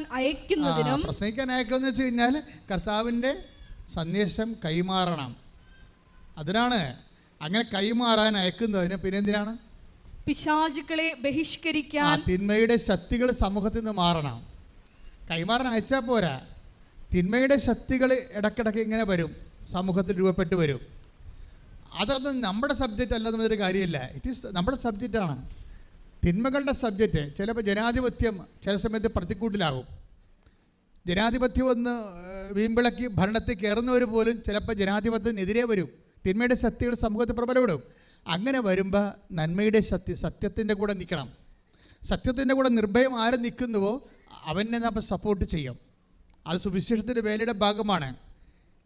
[SPEAKER 2] അയക്കുമെന്ന്
[SPEAKER 4] വെച്ച് കഴിഞ്ഞാൽ കർത്താവിൻ്റെ സന്ദേശം കൈമാറണം. അതിനാണ്. അങ്ങനെ കൈമാറാൻ അയക്കുന്നതിന് പിന്നെ എന്തിനാണ്?
[SPEAKER 2] പിശാചുക്കളെ ബഹിഷ്കരിക്കാൻ,
[SPEAKER 4] തിന്മയുടെ ശക്തികൾ സമൂഹത്തിൽ നിന്ന് മാറണം. കൈമാറാൻ അയച്ചാൽ പോരാ. തിന്മയുടെ ശക്തികൾ ഇടയ്ക്കിടയ്ക്ക് ഇങ്ങനെ വരും, സമൂഹത്തിൽ രൂപപ്പെട്ട് വരും. അതൊന്നും നമ്മുടെ സബ്ജക്റ്റ് അല്ലെന്നൊരു കാര്യമില്ല. ഇറ്റ് ഈസ് നമ്മുടെ സബ്ജക്റ്റാണ്. തിന്മകളുടെ സബ്ജക്റ്റ്. ചിലപ്പോൾ ജനാധിപത്യം ചില സമയത്ത് പ്രതിക്കൂട്ടിലാകും. ജനാധിപത്യം ഒന്ന് വീമ്പിളക്കി ഭരണത്തിൽ കയറുന്നവർ പോലും ചിലപ്പോൾ ജനാധിപത്യത്തിനെതിരെ വരും. തിന്മയുടെ ശക്തികൾ സമൂഹത്തിൽ പ്രബലപ്പെടും. അങ്ങനെ വരുമ്പോൾ നന്മയുടെ സത്യത്തിൻ്റെ കൂടെ നിൽക്കണം. സത്യത്തിൻ്റെ കൂടെ നിർഭയം ആരും നിൽക്കുന്നുവോ അവനെ നമ്മൾ സപ്പോർട്ട് ചെയ്യും. അത് സുവിശേഷത്തിൻ്റെ വേലയുടെ ഭാഗമാണ്.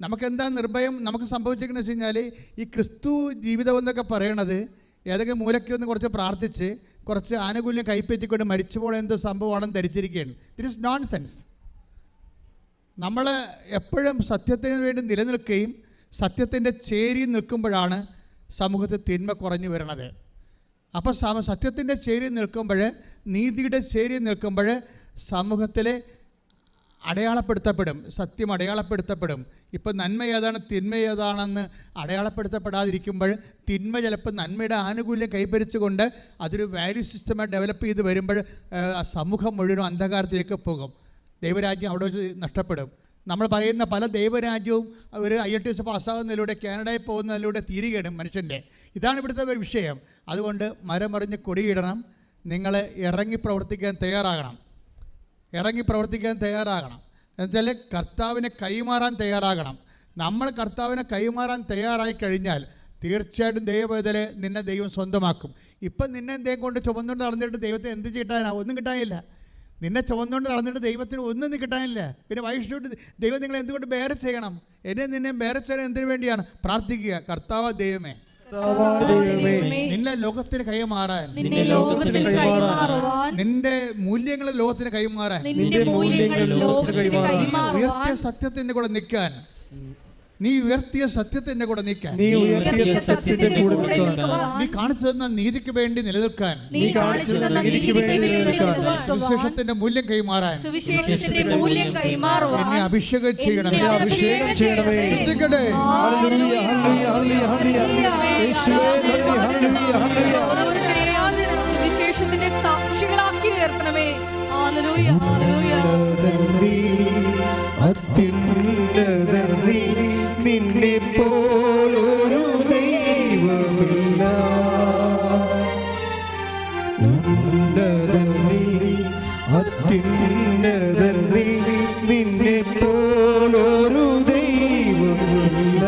[SPEAKER 4] നമുക്കെന്താ നിർഭയം നമുക്ക് സംഭവിച്ചിരിക്കുന്നത് വെച്ച് കഴിഞ്ഞാൽ, ഈ ക്രിസ്തു ജീവിതം എന്നൊക്കെ പറയണത് ഏതെങ്കിലും മൂലയ്ക്കൊന്ന് കുറച്ച് പ്രാർത്ഥിച്ച് കുറച്ച് ആനുകൂല്യം കൈപ്പറ്റിക്കൊണ്ട് മരിച്ചു പോകണ എന്ത് സംഭവമാണെന്ന് ധരിച്ചിരിക്കുകയാണ്. It is nonsense. നമ്മൾ എപ്പോഴും സത്യത്തിന് വേണ്ടി നിലനിൽക്കുകയും സത്യത്തിൻ്റെ ചേരി നിൽക്കുമ്പോഴാണ് സമൂഹത്തിൽ തിന്മ കുറഞ്ഞു വരണത്. അപ്പോൾ സത്യത്തിൻ്റെ ചേരി നിൽക്കുമ്പോൾ, നീതിയുടെ ചേരി നിൽക്കുമ്പോൾ സമൂഹത്തിൽ അടയാളപ്പെടുത്തപ്പെടും, സത്യം അടയാളപ്പെടുത്തപ്പെടും. ഇപ്പം നന്മ ഏതാണ് തിന്മ ഏതാണെന്ന് അടയാളപ്പെടുത്തപ്പെടാതിരിക്കുമ്പോൾ തിന്മ ചിലപ്പോൾ നന്മയുടെ ആനുകൂല്യം കൈവരിച്ചുകൊണ്ട് അതൊരു വാല്യൂ സിസ്റ്റമായി ഡെവലപ്പ് ചെയ്ത് വരുമ്പോൾ സമൂഹം മുഴുവൻ അന്ധകാരത്തിലേക്ക് പോകും. ദൈവരാജ്യം അവിടെ വെച്ച് നഷ്ടപ്പെടും. നമ്മൾ പറയുന്ന പല ദൈവരാജ്യവും ഒരു IELTS പാസ്സാകുന്നതിലൂടെ, കാനഡയിൽ പോകുന്നതിലൂടെ തീരുകയാണ് മനുഷ്യൻ്റെ. ഇതാണ് ഇവിടുത്തെ വിഷയം. അതുകൊണ്ട് മരമറിഞ്ഞ് കൊടിയിടണം. നിങ്ങൾ ഇറങ്ങി പ്രവർത്തിക്കാൻ തയ്യാറാകണം. എന്നുവെച്ചാൽ കർത്താവിനെ കൈമാറാൻ തയ്യാറാകണം. നമ്മൾ കർത്താവിനെ കൈമാറാൻ തയ്യാറായി കഴിഞ്ഞാൽ തീർച്ചയായിട്ടും ദൈവവേദന നിന്നെ ദൈവം സ്വന്തമാക്കും. ഇപ്പം നിന്നെ എന്തെങ്കിലും കൊണ്ട് ചുമന്നുകൊണ്ട് നടന്നിട്ട് ദൈവത്തെ എന്ത് കിട്ടാനാ? ഒന്നും കിട്ടാനില്ല. നിന്നെ ചുമന്നുകൊണ്ട് നടന്നിട്ട് ദൈവത്തിന് ഒന്നും കിട്ടാനില്ല. പിന്നെ വൈഷ്ണു ദൈവം നിങ്ങളെ എന്തുകൊണ്ട് ബേറെ ചെയ്യണം? എന്നെ നിന്നെ ബേറെ ചെയ്യണം എന്തിനു വേണ്ടിയാണ്? പ്രാർത്ഥിക്കുക, കർത്താവ് ദൈവമേ നിന്നെ ലോകത്തിന് കൈമാറാൻ, നിന്റെ മൂല്യങ്ങളെ ലോകത്തിന് കൈമാറാൻ, ഉയർത്തിയ സത്യത്തിന്റെ കൂടെ നിൽക്കാൻ, നീ ഉയർത്തിയ സത്യത്തിന്റെ കൂടെ നിൽക്കാൻ, നീ കാണിച്ചു തന്ന നീതിക്ക് വേണ്ടി നിലനിൽക്കാൻ, സുവിശേഷത്തിന്റെ മൂല്യം കൈമാറാൻ എന്നെ അഭിഷേകം ചെയ്യണമേ. ശ്രദ്ധിക്കട്ടെ,
[SPEAKER 2] സുവിശേഷത്തിന്റെ സാക്ഷികളാക്കി ഉയർത്തണമേ. Hallelujah, hallelujah.
[SPEAKER 3] അത്യുന്നതനീ നിന്നെ പോലൊരു ദൈവമില്ല. ഉന്നതനീ അത്യുന്നതനീ നിന്നെ പോലൊരു ദൈവമില്ല.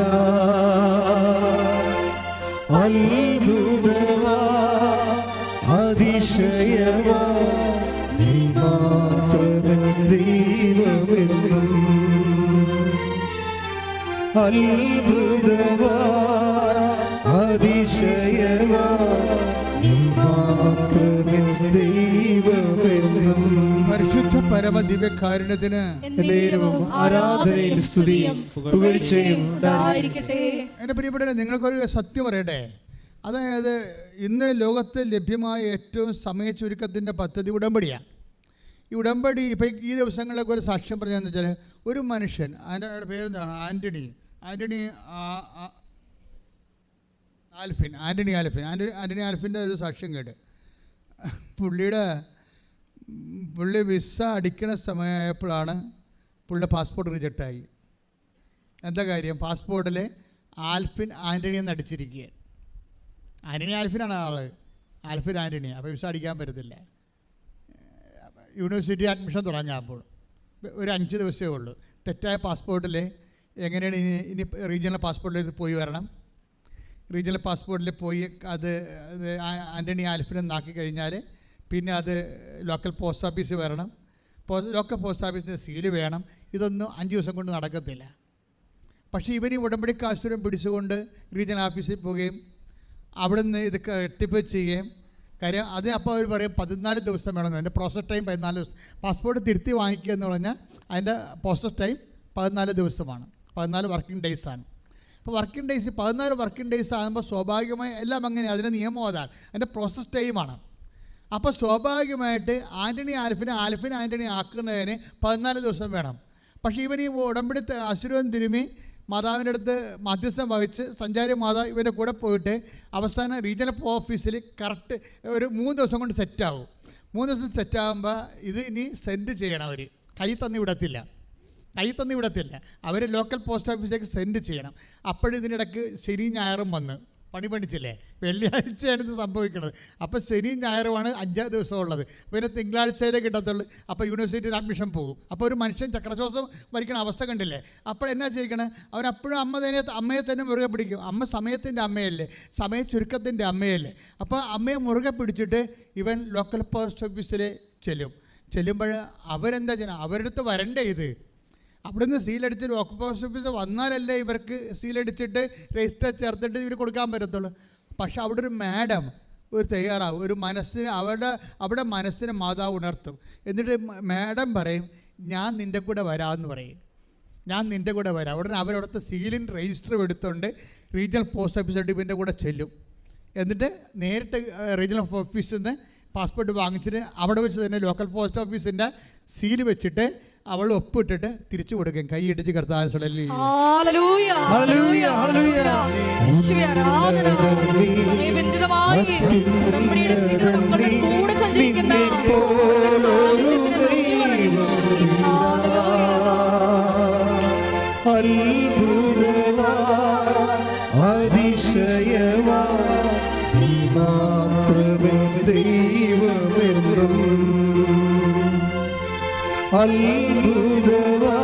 [SPEAKER 3] അത്ഭുതമാ അതിശയമാ നീ മാത്രമേ ദൈവമെന്നും. അത്ഭുതമാ അതിശയമാ നീ മാത്രമേ ദൈവമെന്നും.
[SPEAKER 4] പരിശുദ്ധ പരമ ദിവ്യകാരുണ്യത്തിന്
[SPEAKER 3] ആരാധനയും സ്തുതിയും പുകഴ്ചയും ഉണ്ടായിരിക്കട്ടെ.
[SPEAKER 4] എൻ്റെ പ്രിയപ്പെട്ടവരെ, നിങ്ങൾക്കൊരു സത്യം പറയട്ടെ. അതായത് ഇന്ന് ലോകത്ത് ലഭ്യമായ ഏറ്റവും സമയ ചുരുക്കത്തിൻ്റെ പദ്ധതി ഉടമ്പടിയാണ്. ഈ ഉടമ്പടി ഇപ്പം ഈ ദിവസങ്ങളിലൊക്കെ ഒരു സാക്ഷ്യം പറഞ്ഞതെന്ന് വെച്ചാൽ, ഒരു മനുഷ്യൻ, അതിൻ്റെ പേരെന്താണ്, ആൻ്റണി ആൽഫിൻ്റെ ഒരു സാക്ഷ്യം കേട്ട് പുള്ളി വിസ അടിക്കണ സമയമായപ്പോഴാണ് പുള്ളിയുടെ പാസ്പോർട്ട് റിജക്റ്റായി. എന്താ കാര്യം? പാസ്പോർട്ടിൽ ആൻ്റണി എന്ന് അടിച്ചിരിക്കുക. ആൻ്റണിയാണ് ആള്, ആൻ്റണി. അപ്പോൾ വിസ അടിക്കാൻ പറ്റത്തില്ല. യൂണിവേഴ്സിറ്റി അഡ്മിഷൻ തുടങ്ങാമ്പോൾ ഒരു 5 ദിവസമേ ഉള്ളൂ. തെറ്റായ പാസ്പോർട്ടിൽ എങ്ങനെയാണ് ഇനി റീജിയണൽ പാസ്പോർട്ടിലേക്ക് പോയി വരണം. റീജിയണൽ പാസ്പോർട്ടിൽ പോയി അത് ആൻ്റണി ആൽഫിനെന്നാക്കി കഴിഞ്ഞാൽ പിന്നെ അത് ലോക്കൽ പോസ്റ്റ് ഓഫീസിൽ വരണം. ലോക്കൽ പോസ്റ്റ് ഓഫീസിന് സീല് വേണം. ഇതൊന്നും 5 ദിവസം കൊണ്ട് നടക്കത്തില്ല. പക്ഷേ ഇവർ ഈ ഉടമ്പടി കാശുരം പിടിച്ചുകൊണ്ട് റീജിയണൽ ഓഫീസിൽ പോവുകയും അവിടെ നിന്ന് ഇത് റെക്ടിഫൈ ചെയ്യുകയും, കാര്യം അത് അപ്പോൾ അവർ പറയും 14 ദിവസം വേണമെന്ന്. അതിൻ്റെ പ്രോസസ് ടൈം 14 ദിവസം. പാസ്പോർട്ട് തിരുത്തി വാങ്ങിക്കുക എന്ന് പറഞ്ഞാൽ അതിൻ്റെ പ്രോസസ് ടൈം 14 ദിവസമാണ്, 14 വർക്കിംഗ് ഡേയ്സാണ്. അപ്പോൾ വർക്കിംഗ് ഡേയ്സ് 14 വർക്കിംഗ് ഡേയ്സ് ആകുമ്പോൾ സ്വാഭാവികമായി എല്ലാം അങ്ങനെ, അതിൻ്റെ നിയമം അതാണ്, അതിൻ്റെ പ്രോസസ് ടൈമാണ്. അപ്പോൾ സ്വാഭാവികമായിട്ട് ആൻ്റണി ആൻ്റണി ആക്കുന്നതിന് 14 ദിവസം വേണം. പക്ഷേ ഇവൻ ഈ ഉടമ്പടി അസുരൻ തിരുമി മാതാവിൻ്റെ അടുത്ത് മധ്യസ്ഥം വഹിച്ച് സഞ്ചാരി മാതാവ് ഇവൻ്റെ കൂടെ പോയിട്ട് അവസാനം റീജിയണൽ ഓഫീസിൽ കറക്റ്റ് ഒരു 3 ദിവസം കൊണ്ട് സെറ്റാവും. 3 ദിവസം സെറ്റാകുമ്പോൾ ഇത് ഇനി സെൻഡ് ചെയ്യണം. അവർ കൈ തന്നി വിടത്തില്ല. അവർ ലോക്കൽ പോസ്റ്റ് ഓഫീസിലേക്ക് സെൻഡ് ചെയ്യണം. അപ്പോഴിതിനിടയ്ക്ക് ശനി ഞായറും വന്ന് പണിച്ചില്ലേ. വെള്ളിയാഴ്ചയാണ് ഇത് സംഭവിക്കുന്നത്. അപ്പോൾ ശനി ഞായറുമാണ് 5 ദിവസം ഉള്ളത്. പിന്നെ തിങ്കളാഴ്ചയിലേ കിട്ടത്തുള്ളൂ. അപ്പോൾ യൂണിവേഴ്സിറ്റിയിൽ അഡ്മിഷൻ പോകും. അപ്പോൾ ഒരു മനുഷ്യൻ ചക്രശ്വാസം വലിക്കണ അവസ്ഥ കണ്ടില്ലേ. അപ്പോൾ എന്നാ ചെയ്യിക്കണം? അവരപ്പോഴും അമ്മയെ തന്നെ മുറുകെ പിടിക്കും. അമ്മ സമയത്തിൻ്റെ അമ്മയല്ലേ, സമയ ചുരുക്കത്തിൻ്റെ അമ്മയല്ലേ. അപ്പോൾ അമ്മയെ മുറുകെ പിടിച്ചിട്ട് ഇവൻ ലോക്കൽ പോസ്റ്റ് ഓഫീസിൽ ചെല്ലുമ്പോൾ അവരെന്താ ചെയ്യണം? അവരുടെ അടുത്ത് വരണ്ടേ ഇത്. അവിടുന്ന് സീലടിച്ച് ലോക്കൽ പോസ്റ്റ് ഓഫീസ് വന്നാലല്ലേ ഇവർക്ക് സീലടിച്ചിട്ട് രജിസ്റ്റർ ചേർത്തിട്ട് ഇവർ കൊടുക്കാൻ പറ്റത്തുള്ളൂ. പക്ഷെ അവിടെ ഒരു മാഡം തയ്യാറാവും. ഒരു മനസ്സിന് അവിടെ മനസ്സിന് മാതാവ് ഉണർത്തും. എന്നിട്ട് മാഡം പറയും, ഞാൻ നിൻ്റെ കൂടെ വരാമെന്ന് പറയും. ഞാൻ നിൻ്റെ കൂടെ വരാം. ഉടനെ അവരവിടുത്തെ സീലിംഗ് രജിസ്റ്റർ എടുത്തുകൊണ്ട് റീജിയണൽ പോസ്റ്റ് ഓഫീസ് ഡിപ്പിൻ്റെ കൂടെ ചെല്ലും. എന്നിട്ട് നേരിട്ട് റീജിയണൽ ഓഫീസിൽ നിന്ന് പാസ്പോർട്ട് വാങ്ങിച്ചിട്ട് അവിടെ വെച്ച് തന്നെ ലോക്കൽ പോസ്റ്റ് ഓഫീസിൻ്റെ സീല് വെച്ചിട്ട് അവൾ ഒപ്പിട്ടിട്ട് തിരിച്ചു കൊടുക്കും. കൈ ഇടിച്ച് കർത്താവ്
[SPEAKER 2] ഹല്ലേലൂയ, ഹല്ലേലൂയ, ഹല്ലേലൂയ. യേശുവേ ആരാധന. സമയബന്ധിതമായി നമ്മുടെ ഇടയിൽ നമ്മളുടെ കൂടെ സഞ്ചരിക്കുന്ന സാന്നിധ്യത്തിന് നന്ദി പറയുന്നു.
[SPEAKER 3] അത്ഭുതമാ അതിശയമാ നീ മാത്രമേ ദൈവമെന്നും. അത്ഭുതമാ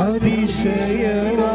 [SPEAKER 3] അതിശയമാ